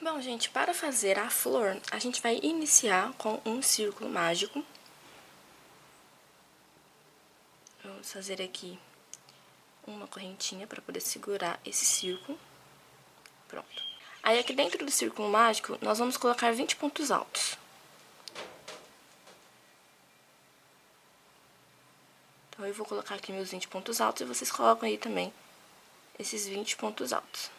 Bom, gente, para fazer a flor, a gente vai iniciar com um círculo mágico. Vamos fazer aqui uma correntinha para poder segurar esse círculo. Pronto. Aí, aqui dentro do círculo mágico, nós vamos colocar 20 pontos altos. Então, eu vou colocar aqui meus 20 pontos altos e vocês colocam aí também esses 20 pontos altos.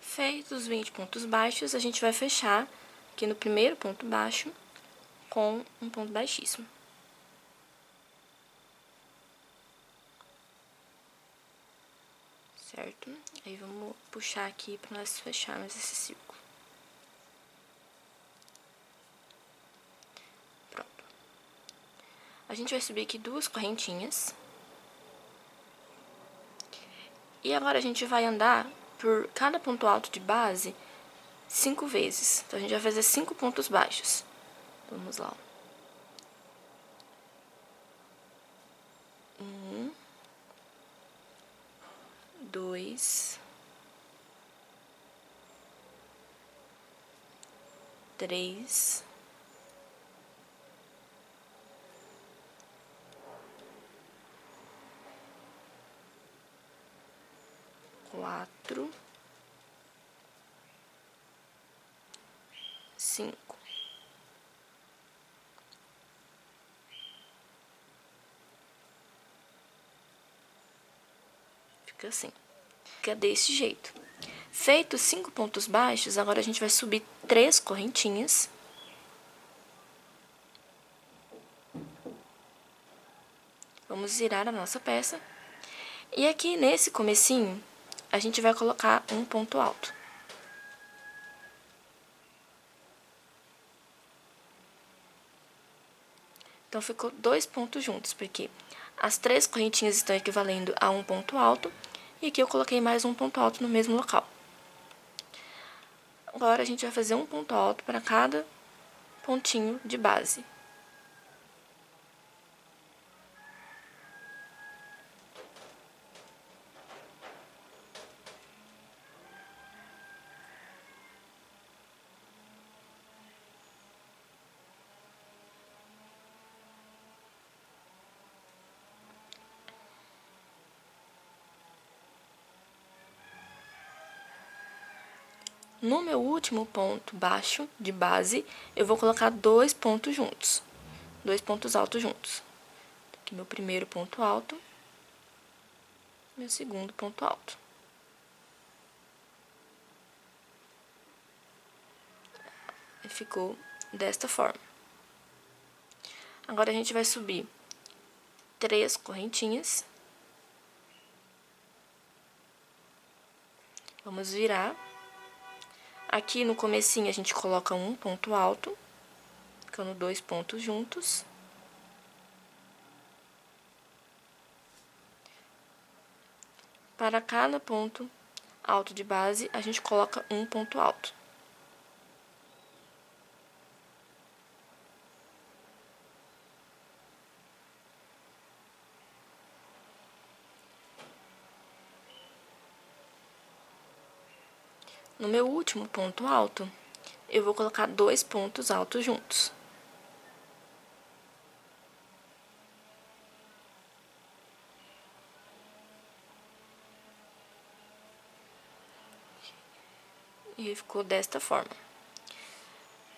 Feitos os 20 pontos baixos, a gente vai fechar aqui no primeiro ponto baixo com um ponto baixíssimo. Certo? Aí, vamos puxar aqui para nós fecharmos esse círculo. Pronto. A gente vai subir aqui 2 correntinhas. E agora, a gente vai andar por cada ponto alto de base 5 vezes. Então, a gente vai fazer 5 pontos baixos. Vamos lá. 1, 2, 3, 4, 5. Fica assim. Fica desse jeito. Feitos 5 pontos baixos, agora a gente vai subir 3 correntinhas. Vamos virar a nossa peça. E aqui nesse comecinho, a gente vai colocar um ponto alto. Então, ficou 2 pontos juntos, porque as 3 correntinhas estão equivalendo a um ponto alto, e aqui eu coloquei mais um ponto alto no mesmo local. Agora, a gente vai fazer um ponto alto para cada pontinho de base. No meu último ponto baixo de base, eu vou colocar 2 pontos juntos. 2 pontos altos juntos. Aqui meu primeiro ponto alto, meu segundo ponto alto. E ficou desta forma. Agora, a gente vai subir 3 correntinhas. Vamos virar. Aqui no comecinho, a gente coloca um ponto alto, ficando 2 pontos juntos. Para cada ponto alto de base, a gente coloca um ponto alto. No meu último ponto alto, eu vou colocar 2 pontos altos juntos. E ficou desta forma.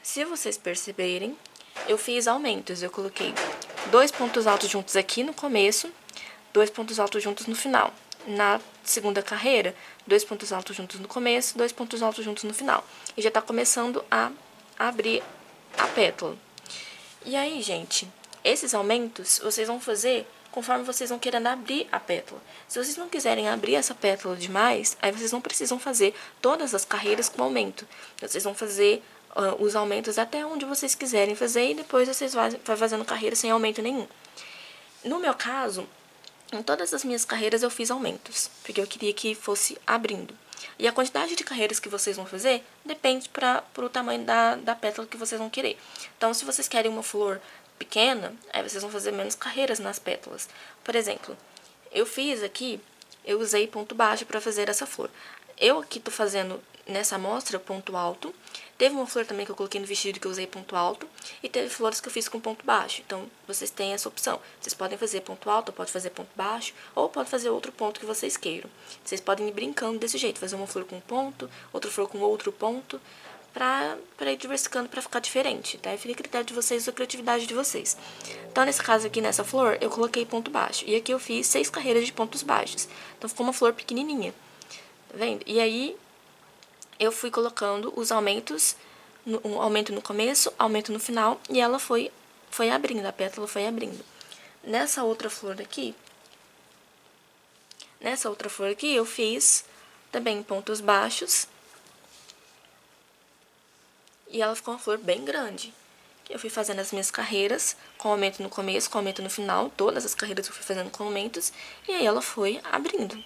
Se vocês perceberem, eu fiz aumentos. Eu coloquei 2 pontos altos juntos aqui no começo, 2 pontos altos juntos no final. Na segunda carreira, 2 pontos altos juntos no começo, 2 pontos altos juntos no final. E já tá começando a abrir a pétala. E aí, gente, esses aumentos vocês vão fazer conforme vocês vão querendo abrir a pétala. Se vocês não quiserem abrir essa pétala demais, aí vocês não precisam fazer todas as carreiras com aumento. Vocês vão fazer os aumentos até onde vocês quiserem fazer e depois vocês vão fazendo carreira sem aumento nenhum. No meu caso, em todas as minhas carreiras eu fiz aumentos, porque eu queria que fosse abrindo. E a quantidade de carreiras que vocês vão fazer depende para o tamanho da pétala que vocês vão querer. Então, se vocês querem uma flor pequena, aí vocês vão fazer menos carreiras nas pétalas. Por exemplo, eu fiz aqui, eu usei ponto baixo para fazer essa flor. Eu aqui tô fazendo nessa amostra ponto alto. Teve uma flor também que eu coloquei no vestido que eu usei ponto alto. E teve flores que eu fiz com ponto baixo. Então, vocês têm essa opção. Vocês podem fazer ponto alto, ou pode fazer ponto baixo, ou pode fazer outro ponto que vocês queiram. Vocês podem ir brincando desse jeito. Fazer uma flor com um ponto, outra flor com outro ponto. Pra ir diversificando, pra ficar diferente, tá? Fica a critério de vocês, a criatividade de vocês. Então, nesse caso aqui, nessa flor, eu coloquei ponto baixo. E aqui eu fiz 6 carreiras de pontos baixos. Então, ficou uma flor pequenininha. Tá vendo? E aí, eu fui colocando os aumentos, um aumento no começo, aumento no final, e ela foi abrindo, a pétala foi abrindo. Nessa outra flor aqui, eu fiz também pontos baixos, e ela ficou uma flor bem grande. Eu fui fazendo as minhas carreiras, com aumento no começo, com aumento no final, todas as carreiras eu fui fazendo com aumentos, e aí ela foi abrindo.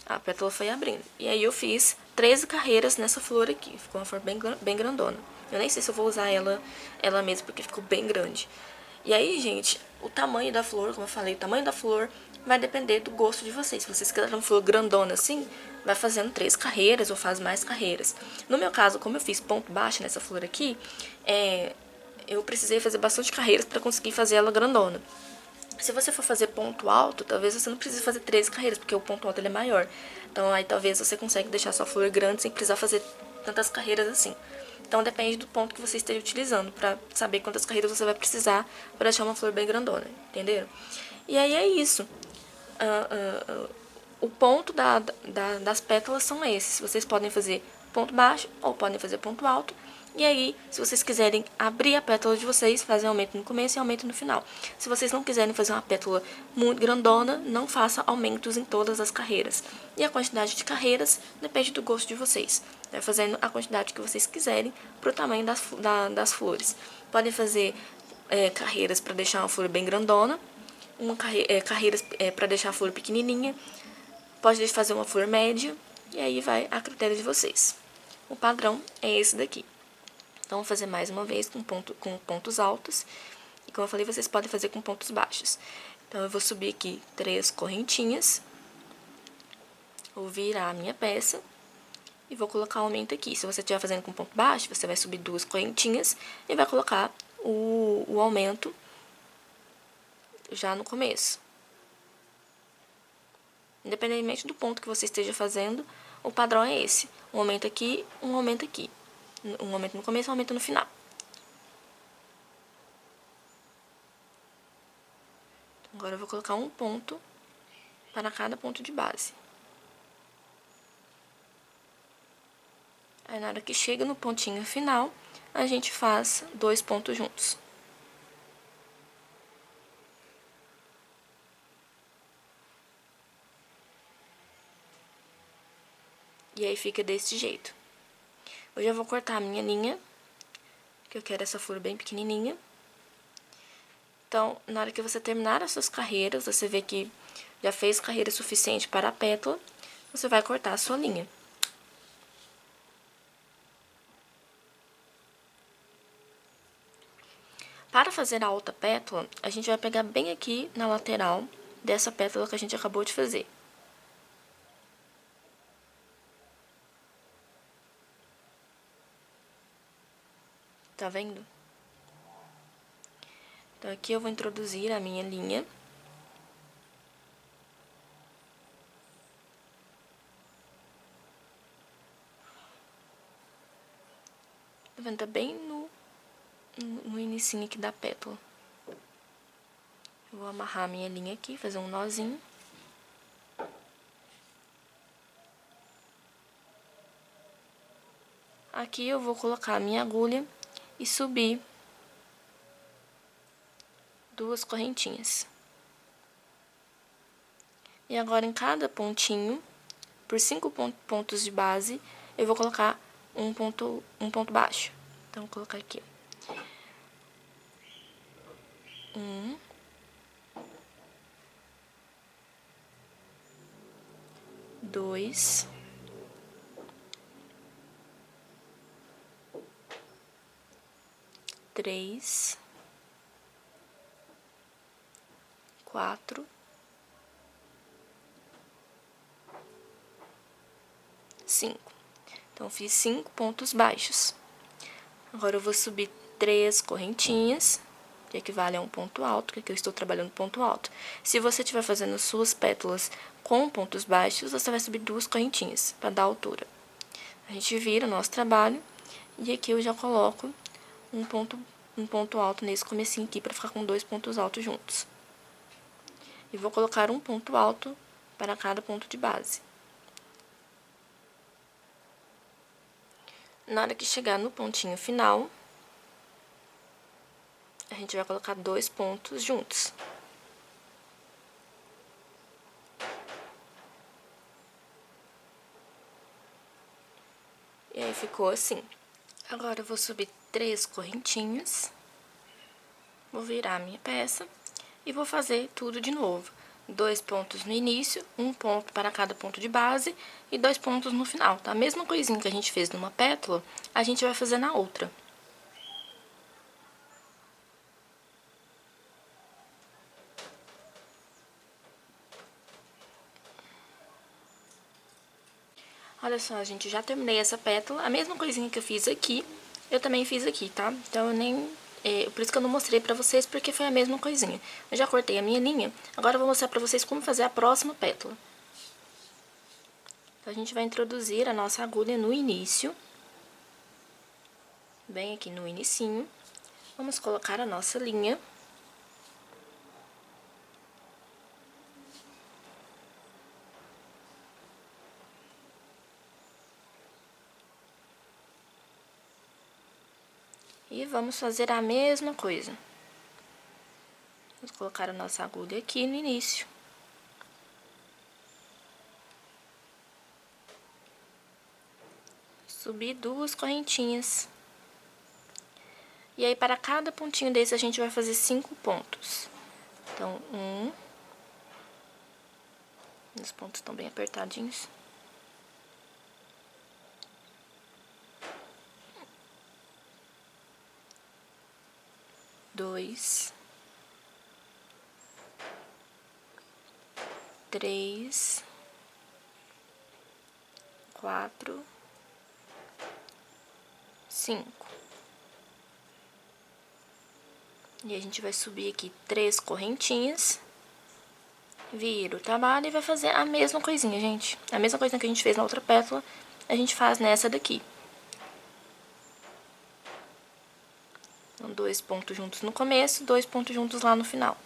A pétala foi abrindo. E aí eu fiz 13 carreiras nessa flor aqui. Ficou uma flor bem grandona. Eu nem sei se eu vou usar ela mesma, porque ficou bem grande. E aí, gente, o tamanho da flor, como eu falei, o tamanho da flor vai depender do gosto de vocês. Se vocês quiserem uma flor grandona assim, vai fazendo 3 carreiras ou faz mais carreiras. No meu caso, como eu fiz ponto baixo nessa flor aqui, eu precisei fazer bastante carreiras para conseguir fazer ela grandona. Se você for fazer ponto alto, talvez você não precise fazer 13 carreiras, porque o ponto alto ele é maior. Então, aí talvez você consiga deixar sua flor grande sem precisar fazer tantas carreiras assim. Então, depende do ponto que você esteja utilizando, pra saber quantas carreiras você vai precisar para deixar uma flor bem grandona, entenderam? E aí é isso. O ponto das pétalas são esses. Vocês podem fazer ponto baixo ou podem fazer ponto alto. E aí, se vocês quiserem abrir a pétala de vocês, fazem aumento no começo e aumento no final. Se vocês não quiserem fazer uma pétala muito grandona, não faça aumentos em todas as carreiras. E a quantidade de carreiras depende do gosto de vocês. Vai fazendo a quantidade que vocês quiserem para o tamanho das flores. Podem fazer carreiras para deixar uma flor bem grandona, carreiras para deixar a flor pequenininha. Pode fazer uma flor média, e aí vai a critério de vocês. O padrão é esse daqui. Então, vou fazer mais uma vez com pontos altos. E como eu falei, vocês podem fazer com pontos baixos. Então, eu vou subir aqui 3 correntinhas. Vou virar a minha peça. E vou colocar o aumento aqui. Se você estiver fazendo com ponto baixo, você vai subir 2 correntinhas. E vai colocar o aumento já no começo. Independentemente do ponto que você esteja fazendo, o padrão é esse. Um aumento aqui, um aumento aqui. Um aumento no começo e um aumento no final. Agora eu vou colocar um ponto para cada ponto de base. Aí na hora que chega no pontinho final, a gente faz 2 pontos juntos. E aí fica desse jeito. Eu já vou cortar a minha linha, que eu quero essa flor bem pequenininha. Então, na hora que você terminar as suas carreiras, você vê que já fez carreira suficiente para a pétala, você vai cortar a sua linha. Para fazer a outra pétala, a gente vai pegar bem aqui na lateral dessa pétala que a gente acabou de fazer. Tá vendo? Então, aqui eu vou introduzir a minha linha. Tá vendo? Tá bem no inicinho aqui da pétala. Eu vou amarrar a minha linha aqui, fazer um nozinho. Aqui eu vou colocar a minha agulha e subir 2 correntinhas. E agora, em cada pontinho, por 5 pontos de base, eu vou colocar um ponto baixo. Então, vou colocar aqui. 1, 2, 3, 4, 5. Então, fiz 5 pontos baixos. Agora, eu vou subir 3 correntinhas, que equivale a um ponto alto, que aqui eu estou trabalhando ponto alto. Se você estiver fazendo suas pétalas com pontos baixos, você vai subir 2 correntinhas, para dar altura. A gente vira o nosso trabalho, e aqui eu já coloco um ponto alto nesse comecinho aqui, para ficar com 2 pontos altos juntos. E vou colocar um ponto alto para cada ponto de base. Na hora que chegar no pontinho final, a gente vai colocar 2 pontos juntos. E aí, ficou assim. Agora, eu vou subir 3 correntinhas, vou virar a minha peça e vou fazer tudo de novo. 2 pontos no início, um ponto para cada ponto de base e 2 pontos no final, tá? A mesma coisinha que a gente fez numa pétala, a gente vai fazer na outra. Olha só, gente, já terminei essa pétala. A mesma coisinha que eu fiz aqui, eu também fiz aqui, tá? Então, eu nem... por isso que eu não mostrei pra vocês, porque foi a mesma coisinha. Eu já cortei a minha linha, agora eu vou mostrar pra vocês como fazer a próxima pétala. Então, a gente vai introduzir a nossa agulha no início. Bem aqui no inicinho. Vamos colocar a nossa linha. E vamos fazer a mesma coisa. Vamos colocar a nossa agulha aqui no início. Subir 2 correntinhas. E aí, para cada pontinho desse, a gente vai fazer 5 pontos. Então, 1. Os pontos estão bem apertadinhos. 2, 3, 4, 5. E a gente vai subir aqui 3 correntinhas, vira o trabalho e vai fazer a mesma coisinha, gente. A mesma coisinha que a gente fez na outra pétala, a gente faz nessa daqui. Então, 2 pontos juntos no começo, 2 pontos juntos lá no final.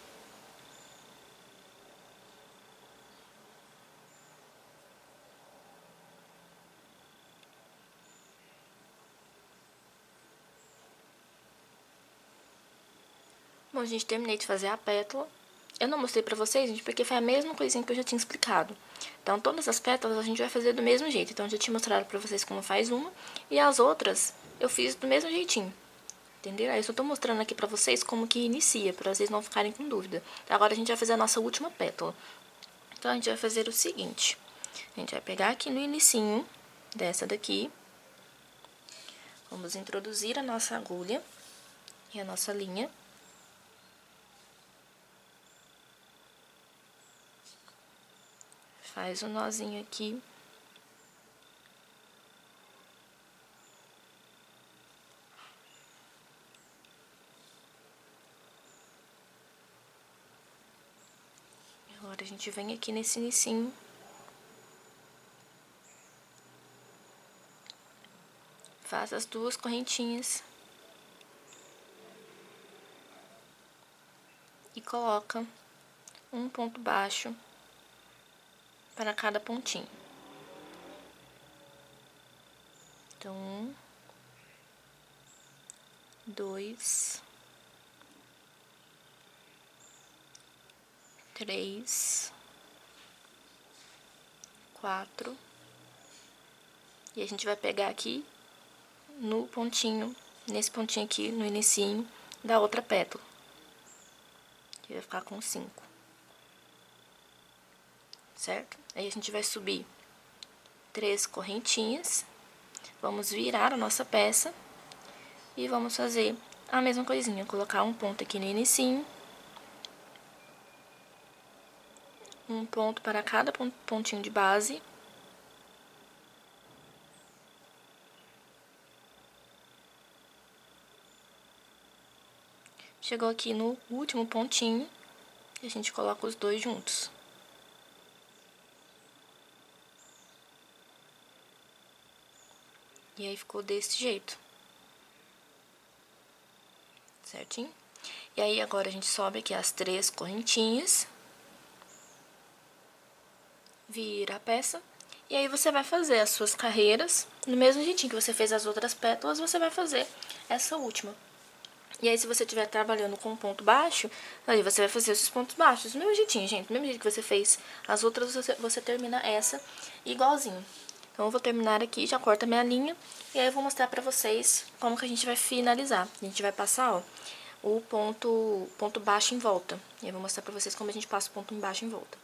Bom, gente, terminei de fazer a pétala. Eu não mostrei pra vocês, gente, porque foi a mesma coisinha que eu já tinha explicado. Então, todas as pétalas a gente vai fazer do mesmo jeito. Então, eu já tinha mostrado pra vocês como faz uma. E as outras, eu fiz do mesmo jeitinho. Entendeu? Aí, eu só tô mostrando aqui pra vocês como que inicia, pra vocês não ficarem com dúvida. Então, agora, a gente vai fazer a nossa última pétala. Então, a gente vai fazer o seguinte. A gente vai pegar aqui no inicinho dessa daqui. Vamos introduzir a nossa agulha e a nossa linha. Faz um nozinho aqui. Agora, a gente vem aqui nesse inicinho. Faz as 2 correntinhas. E coloca um ponto baixo para cada pontinho. Então, 1, 2, 3, 4. E a gente vai pegar aqui no pontinho, nesse pontinho aqui, no inicinho da outra pétala. Que vai ficar com 5. Certo? Aí, a gente vai subir 3 correntinhas. Vamos virar a nossa peça e vamos fazer a mesma coisinha, colocar um ponto aqui no inicinho. Um ponto para cada pontinho de base. Chegou aqui no último pontinho, e a gente coloca os dois juntos. E aí ficou desse jeito. Certinho? E aí agora a gente sobe aqui as 3 correntinhas. Vira a peça. E aí você vai fazer as suas carreiras, no mesmo jeitinho que você fez as outras pétalas, você vai fazer essa última. E aí, se você estiver trabalhando com um ponto baixo, aí você vai fazer esses pontos baixos. Do mesmo jeitinho, gente. Do mesmo jeito que você fez as outras, você termina essa igualzinho. Então, eu vou terminar aqui, já corto a minha linha. E aí, eu vou mostrar pra vocês como que a gente vai finalizar. A gente vai passar, ó, o ponto baixo em volta. E aí, eu vou mostrar pra vocês como a gente passa o ponto baixo em volta.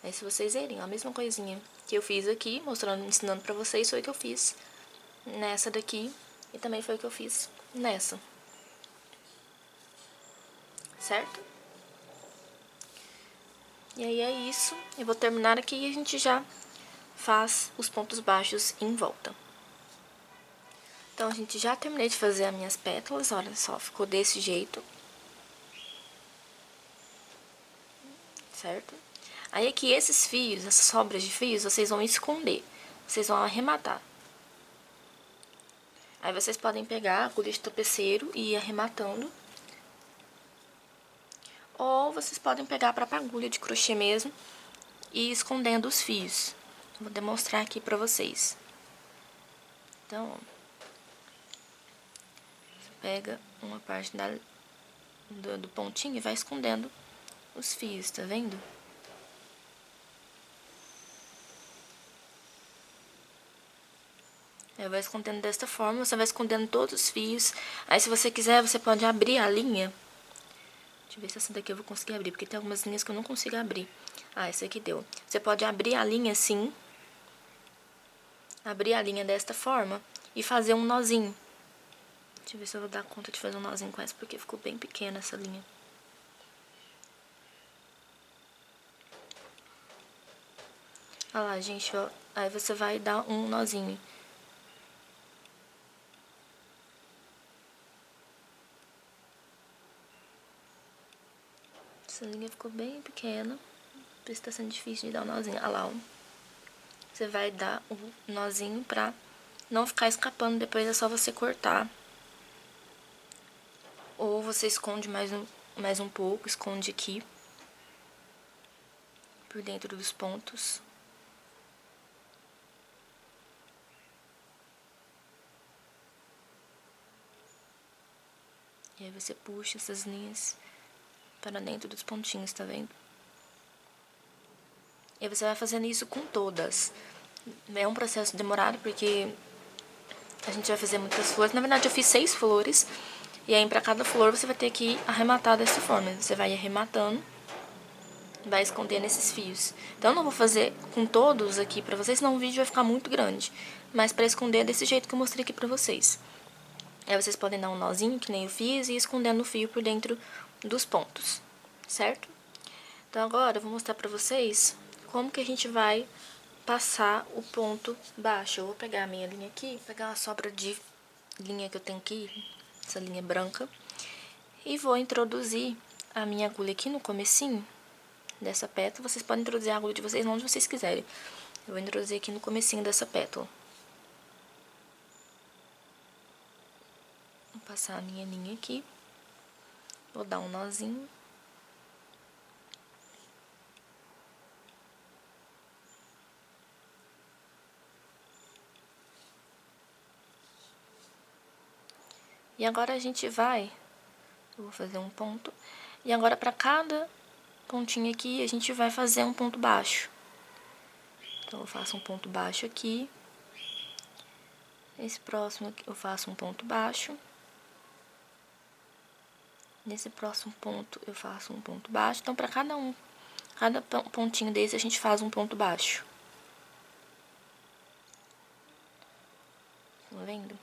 Aí, se vocês verem, ó, a mesma coisinha que eu fiz aqui, mostrando, ensinando pra vocês, foi o que eu fiz nessa daqui. E também foi o que eu fiz nessa. Certo? E aí é isso. Eu vou terminar aqui e a gente já faz os pontos baixos em volta. Então, a gente já terminei de fazer as minhas pétalas, olha só, ficou desse jeito. Certo? Aí aqui, esses fios, essas sobras de fios, vocês vão esconder, vocês vão arrematar. Aí, vocês podem pegar a agulha de tapeceiro e ir arrematando. Ou vocês podem pegar a própria agulha de crochê mesmo e ir escondendo os fios. Vou demonstrar aqui pra vocês. Então, ó, você pega uma parte do pontinho e vai escondendo os fios, tá vendo? Aí vai escondendo desta forma, você vai escondendo todos os fios. Aí, se você quiser, você pode abrir a linha. Deixa eu ver se essa daqui eu vou conseguir abrir, porque tem algumas linhas que eu não consigo abrir. Ah, essa aqui deu. Você pode abrir a linha assim. Abrir a linha desta forma e fazer um nozinho. Deixa eu ver se eu vou dar conta de fazer um nozinho com essa, porque ficou bem pequena essa linha. Olha lá, gente, ó. Aí você vai dar um nozinho. Essa linha ficou bem pequena. Por isso tá sendo difícil de dar um nozinho. Olha lá, ó. Você vai dar o nozinho pra não ficar escapando. Depois é só você cortar. Ou você esconde mais um pouco, esconde aqui. Por dentro dos pontos. E aí você puxa essas linhas para dentro dos pontinhos, tá vendo? E aí você vai fazendo isso com todas. É um processo demorado, porque a gente vai fazer muitas flores. Na verdade, eu fiz 6 flores. E aí, pra cada flor, você vai ter que arrematar dessa forma. Você vai arrematando, vai escondendo esses fios. Então, eu não vou fazer com todos aqui pra vocês, senão o vídeo vai ficar muito grande. Mas pra esconder é desse jeito que eu mostrei aqui pra vocês. Aí, vocês podem dar um nozinho, que nem eu fiz, e ir escondendo o fio por dentro dos pontos, certo? Então, agora, eu vou mostrar pra vocês como que a gente vai passar o ponto baixo. Eu vou pegar a minha linha aqui, pegar uma sobra de linha que eu tenho aqui, essa linha branca, e vou introduzir a minha agulha aqui no comecinho dessa pétala. Vocês podem introduzir a agulha de vocês onde vocês quiserem. Eu vou introduzir aqui no comecinho dessa pétala. Vou passar a minha linha aqui, vou dar um nozinho. E agora a gente vai, eu vou fazer um ponto, e agora pra cada pontinho aqui a gente vai fazer um ponto baixo. Então, eu faço um ponto baixo aqui, esse próximo aqui eu faço um ponto baixo, nesse próximo ponto eu faço um ponto baixo. Então, pra cada pontinho desse a gente faz um ponto baixo. Tá vendo?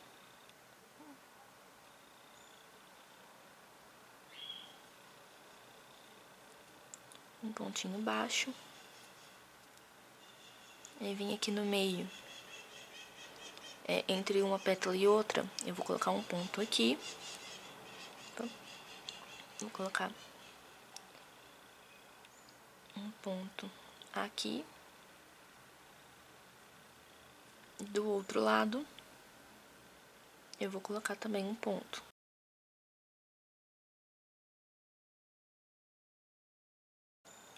um pontinho baixo. Aí vim aqui no meio, entre uma pétala e outra, eu vou colocar um ponto aqui. Vou colocar um ponto aqui. Do outro lado, eu vou colocar também um ponto.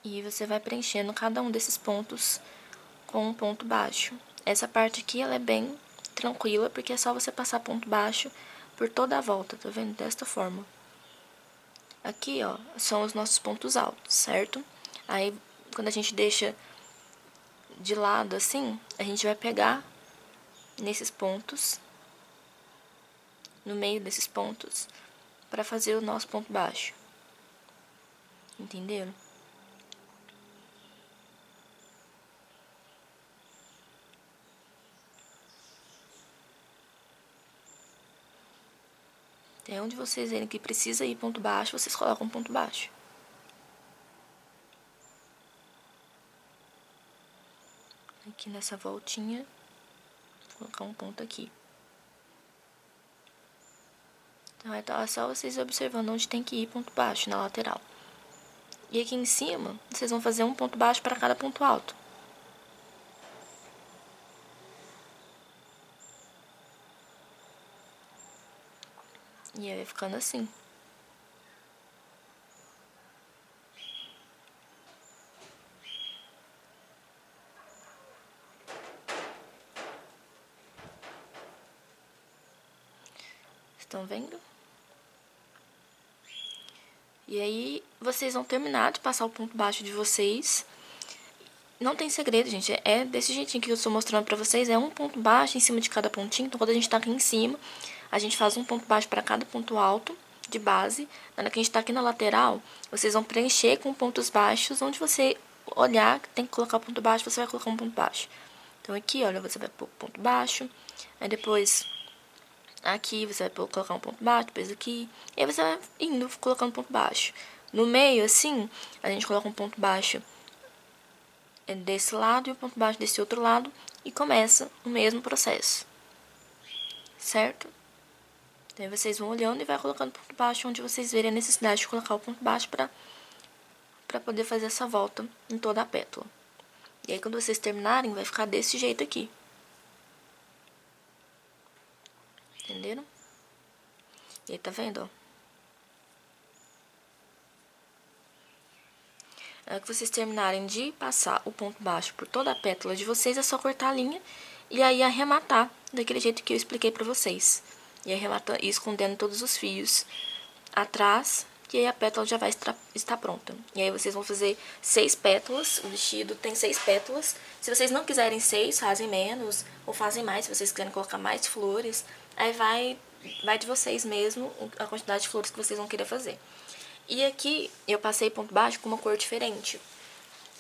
E você vai preenchendo cada um desses pontos com um ponto baixo. Essa parte aqui, ela é bem tranquila, porque é só você passar ponto baixo por toda a volta, tá vendo? Desta forma. Aqui, ó, são os nossos pontos altos, certo? Aí, quando a gente deixa de lado assim, a gente vai pegar nesses pontos, no meio desses pontos, pra fazer o nosso ponto baixo. Entenderam? Até onde vocês verem que precisa ir ponto baixo, vocês colocam ponto baixo. Aqui nessa voltinha, vou colocar um ponto aqui. Então, é só vocês observando onde tem que ir ponto baixo, na lateral. E aqui em cima, vocês vão fazer um ponto baixo para cada ponto alto. E aí vai ficando assim. Estão vendo? E aí, vocês vão terminar de passar o ponto baixo de vocês. Não tem segredo, gente. É desse jeitinho que eu estou mostrando pra vocês. É um ponto baixo em cima de cada pontinho. Então, quando a gente tá aqui em cima, a gente faz um ponto baixo para cada ponto alto de base. Na hora que a gente tá aqui na lateral, vocês vão preencher com pontos baixos. Onde você olhar que tem que colocar o ponto baixo, você vai colocar um ponto baixo. Então, aqui, olha, você vai pôr ponto baixo. Aí, depois, aqui, você vai colocar um ponto baixo. Depois, aqui. E aí, você vai indo, colocando ponto baixo. No meio, assim, a gente coloca um ponto baixo desse lado e o ponto baixo desse outro lado e começa o mesmo processo, certo? Então, aí vocês vão olhando e vai colocando ponto baixo onde vocês verem a necessidade de colocar o ponto baixo para poder fazer essa volta em toda a pétala. E aí, quando vocês terminarem, vai ficar desse jeito aqui. Entenderam? E aí, tá vendo, ó? Na hora que vocês terminarem de passar o ponto baixo por toda a pétala de vocês, é só cortar a linha e aí arrematar daquele jeito que eu expliquei pra vocês. E arrematar e escondendo todos os fios atrás, e aí a pétala já vai estar pronta. E aí vocês vão fazer 6 pétalas, o vestido tem 6 pétalas. Se vocês não quiserem 6, fazem menos ou fazem mais, se vocês quiserem colocar mais flores. Aí vai de vocês mesmo a quantidade de flores que vocês vão querer fazer. E aqui eu passei ponto baixo com uma cor diferente.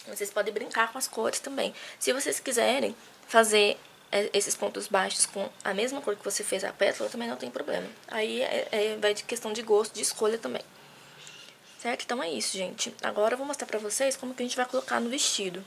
Vocês podem brincar com as cores também. Se vocês quiserem fazer esses pontos baixos com a mesma cor que você fez a pétala, também não tem problema. Aí vai de questão de gosto, de escolha também. Certo? Então é isso, gente. Agora eu vou mostrar pra vocês como que a gente vai colocar no vestido.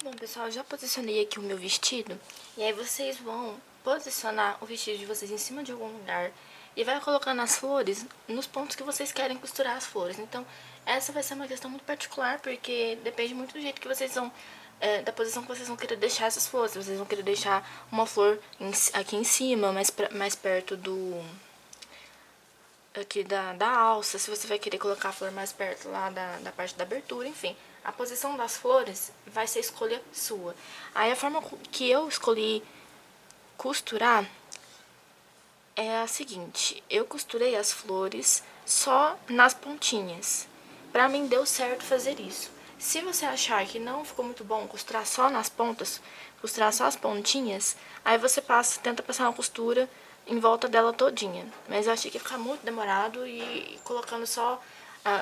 Bom, pessoal, eu já posicionei aqui o meu vestido. E aí vocês vão posicionar o vestido de vocês em cima de algum lugar e vai colocando as flores nos pontos que vocês querem costurar as flores. Então, essa vai ser uma questão muito particular, porque depende muito do jeito que vocês vão, da posição que vocês vão querer deixar essas flores. Vocês vão querer deixar uma flor aqui em cima, mais perto aqui da alça, se você vai querer colocar a flor mais perto lá da parte da abertura, enfim. A posição das flores vai ser escolha sua. Aí a forma que eu escolhi costurar é a seguinte: eu costurei as flores só nas pontinhas. Pra mim deu certo fazer isso. Se você achar que não ficou muito bom costurar só nas pontas, costurar só as pontinhas, aí você tenta passar uma costura em volta dela todinha. Mas eu achei que ia ficar muito demorado e colocando só,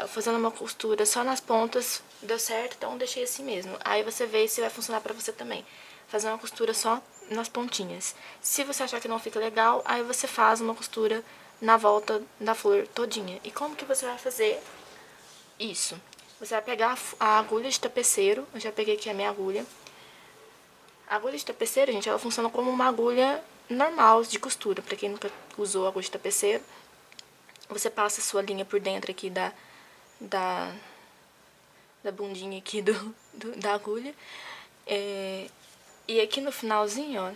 fazendo uma costura só nas pontas, deu certo, então deixei assim mesmo. Aí você vê se vai funcionar pra você também. Fazer uma costura só nas pontinhas. Se você achar que não fica legal, aí você faz uma costura na volta da flor todinha. E como que você vai fazer isso? Você vai pegar a agulha de tapeceiro. Eu já peguei aqui a minha agulha. A agulha de tapeceiro, gente, ela funciona como uma agulha normal de costura. Pra quem nunca usou agulha de tapeceiro, você passa a sua linha por dentro aqui da bundinha aqui da agulha. E aqui no finalzinho, ó,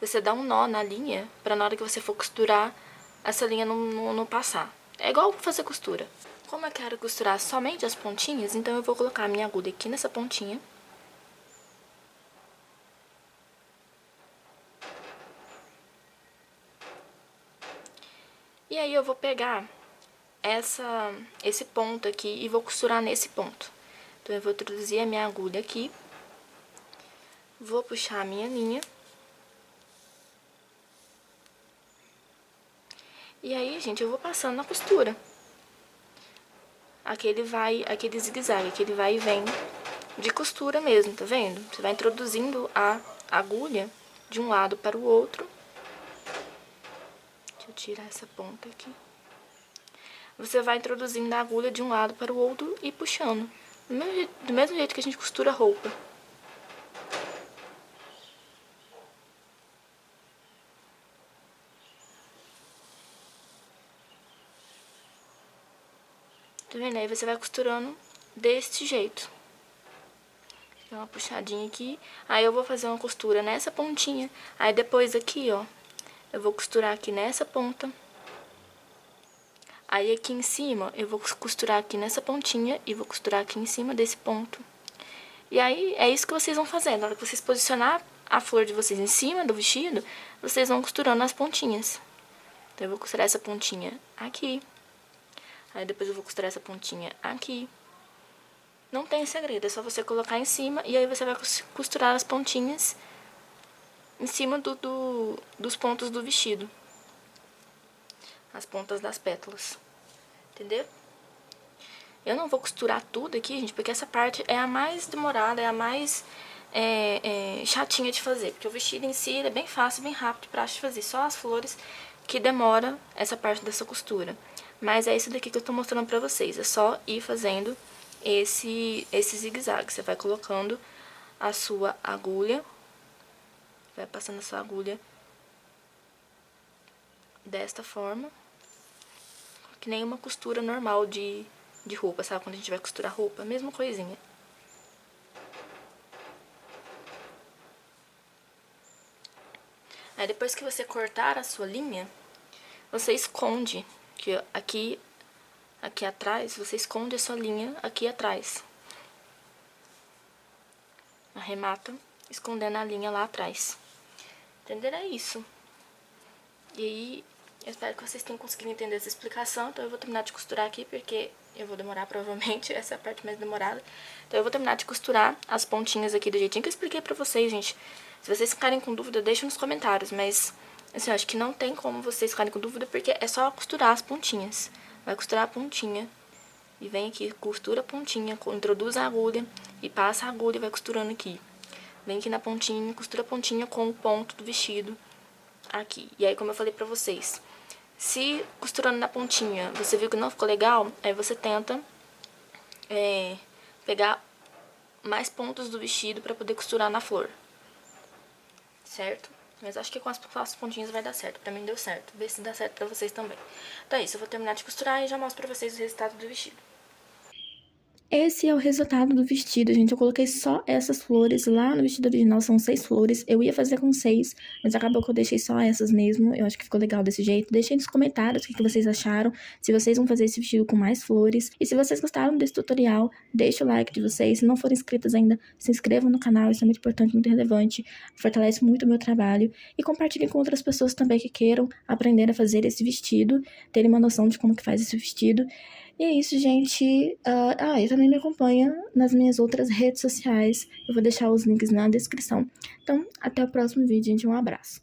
você dá um nó na linha pra na hora que você for costurar, essa linha não passar. É igual fazer costura. Como eu quero costurar somente as pontinhas, então eu vou colocar a minha agulha aqui nessa pontinha. E aí eu vou pegar esse ponto aqui e vou costurar nesse ponto. Então eu vou introduzir a minha agulha aqui. Vou puxar a minha linha. E aí, gente, eu vou passando na costura. Aquele zigue-zague, aquele vai e vem de costura mesmo, tá vendo? Você vai introduzindo a agulha de um lado para o outro. Deixa eu tirar essa ponta aqui. Você vai introduzindo a agulha de um lado para o outro e puxando. Do mesmo jeito que a gente costura roupa. Tá vendo? Aí você vai costurando desse jeito. Dá uma puxadinha aqui. Aí eu vou fazer uma costura nessa pontinha. Aí depois aqui, ó, eu vou costurar aqui nessa ponta. Aí aqui em cima, eu vou costurar aqui nessa pontinha e vou costurar aqui em cima desse ponto. E aí, é isso que vocês vão fazer. Na hora que vocês posicionar a flor de vocês em cima do vestido, vocês vão costurando as pontinhas. Então, eu vou costurar essa pontinha aqui. Aí, depois eu vou costurar essa pontinha aqui. Não tem segredo, é só você colocar em cima e aí você vai costurar as pontinhas em cima dos pontos do vestido. As pontas das pétalas. Entendeu? Eu não vou costurar tudo aqui, gente, porque essa parte é a mais demorada, é a mais chatinha de fazer. Porque o vestido em si é bem fácil, bem rápido e prático de fazer. Só as flores que demora essa parte dessa costura. Mas é isso daqui que eu tô mostrando pra vocês. É só ir fazendo esse zigue-zague. Você vai colocando a sua agulha, vai passando a sua agulha desta forma, que nem uma costura normal de roupa, sabe? Quando a gente vai costurar roupa, mesma coisinha. Aí depois que você cortar a sua linha, você esconde, que aqui atrás, você esconde a sua linha aqui atrás. Arremata, escondendo a linha lá atrás. Entenderam? É isso. E aí, eu espero que vocês tenham conseguido entender essa explicação. Então eu vou terminar de costurar aqui, porque eu vou demorar provavelmente, essa é a parte mais demorada. Então eu vou terminar de costurar as pontinhas aqui do jeitinho que eu expliquei pra vocês, gente. Se vocês ficarem com dúvida, deixem nos comentários, mas assim, eu acho que não tem como vocês ficarem com dúvida, porque é só costurar as pontinhas. Vai costurar a pontinha e vem aqui, costura a pontinha, introduz a agulha e passa a agulha e vai costurando aqui. Vem aqui na pontinha, costura a pontinha com o ponto do vestido aqui. E aí, como eu falei pra vocês, se costurando na pontinha você viu que não ficou legal, aí você tenta pegar mais pontos do vestido pra poder costurar na flor. Certo? Mas acho que com as pontinhas vai dar certo. Pra mim deu certo. Vê se dá certo pra vocês também. Então é isso, eu vou terminar de costurar e já mostro pra vocês o resultado do vestido. Esse é o resultado do vestido, gente. Eu coloquei só essas flores. Lá no vestido original são 6 flores. Eu ia fazer com 6, mas acabou que eu deixei só essas mesmo. Eu acho que ficou legal desse jeito. Deixem nos comentários o que vocês acharam. Se vocês vão fazer esse vestido com mais flores. E se vocês gostaram desse tutorial, deixa o like de vocês. Se não forem inscritos ainda, se inscrevam no canal. Isso é muito importante, muito relevante. Fortalece muito o meu trabalho. E compartilhem com outras pessoas também que queiram aprender a fazer esse vestido. Terem uma noção de como que faz esse vestido. E é isso, gente. E também me acompanha nas minhas outras redes sociais. Eu vou deixar os links na descrição. Então, até o próximo vídeo, gente. Um abraço.